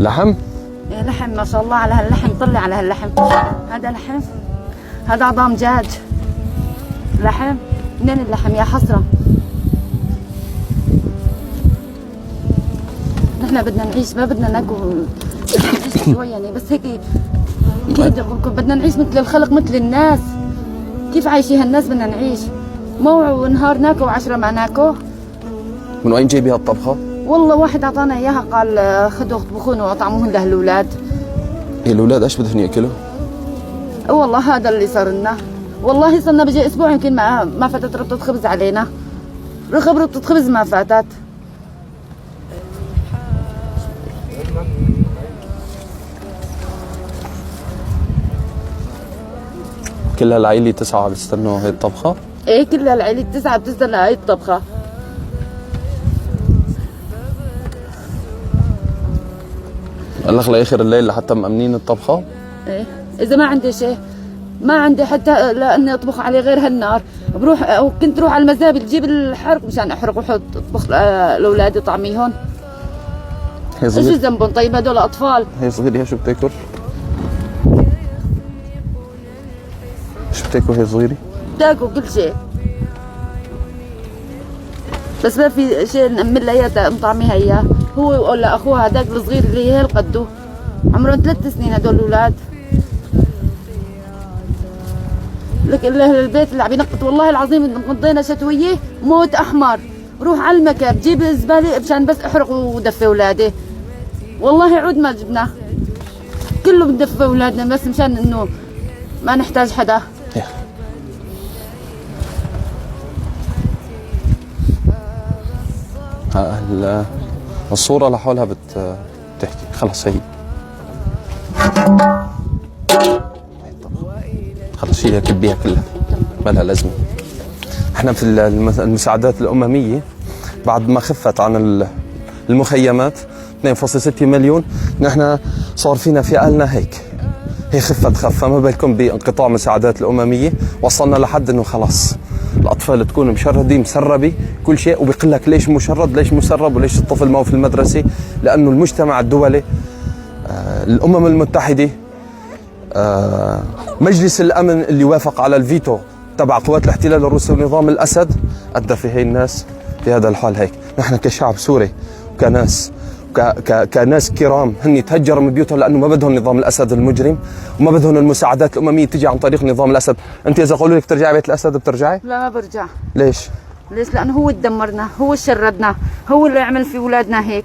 لحم؟ إيه لحم ما شاء الله على هاللحم. طلع على هاللحم. هذا لحم، هذا عظام دجاج. لحم. منين اللحم يا حسرة؟ نحن بدنا نعيش، ما بدنا ناكل نعيش شوي يعني، بس هيك بدنا نعيش مثل الخلق مثل الناس. كيف عايشين هالناس بدنا نعيش. مو نهار ناكل وعشرة ما ناكل. من وين جايبي هالطبخة؟ والله واحد اعطانا اياها، قال خذوا اطبخون واطعموهن لالاولاد. إيه الأولاد إيش بدهم ياكلوا؟ والله هذا اللي صار لنا. والله صرنا بيجي اسبوع يمكن ما فاتت ربطة خبز علينا. ربطة خبز ما فاتت. كل هالعيلة 9 بيستنوا هاي الطبخة؟ ايه كل العيلة 9 بتستنى هاي الطبخة. قال لك لاخر الليل لحتى مأمنين الطبخة؟ ايه اذا ما عندي شيء، ما عندي حتى لاني اطبخ عليه غير هالنار. بروح او كنت روح على المزابل جيب الحرق مشان احرق واحط اطبخ لاولادي طعميهم. هي صغيرة. ايش ذنبهم طيب هدول اطفال؟ هي صغيرة شو بتاكل؟ شو بتاكل هي صغيرة؟ بتاكل كل شيء، بس ما في شيء نأمن لها اياه نطعميها اياه. هو ولا اخوها هذاك الصغير اللي هي قده عمرهم 3 سنين هدول الاولاد. لك البيت اللي عم ينقط والله العظيم قضينا شتويه موت احمر. روح على المكب جيب الزباله مشان بس احرق ودفي اولادي. والله عود ما جبناه، كله بدفي اولادنا بس مشان انه ما نحتاج حدا. الصورة لحالها بتحكي. خلص هي خلص هي كبيها كلها ما لها لازمة. احنا في المساعدات الأممية بعد ما خفت عن المخيمات 2.6 مليون، نحن صار فينا في قالنا هيك هي خفة ما بالكم بانقطاع المساعدات الأممية. وصلنا لحد انه خلاص الأطفال تكون مشردة مسربة كل شيء. وبيقول لك ليش مشرد ليش مسرب وليش الطفل ما هو في المدرسة؟ لأنه المجتمع الدولي الأمم المتحدة مجلس الأمن اللي وافق على الفيتو تبع قوات الاحتلال الروسي ونظام الأسد أدى في هي الناس في هذا الحال. هيك نحن كشعب سوري وكناس كناس كرام هن تهجروا من بيوتهم لانه ما بدهم نظام الاسد المجرم وما بدهم المساعدات الامميه تجي عن طريق نظام الاسد. انت اذا قالوا لك ترجعي بيت الاسد بترجعي؟ لا ما برجع. ليش؟ لانه هو اللي دمرنا، هو اللي شردنا، هو اللي عمل في اولادنا هيك.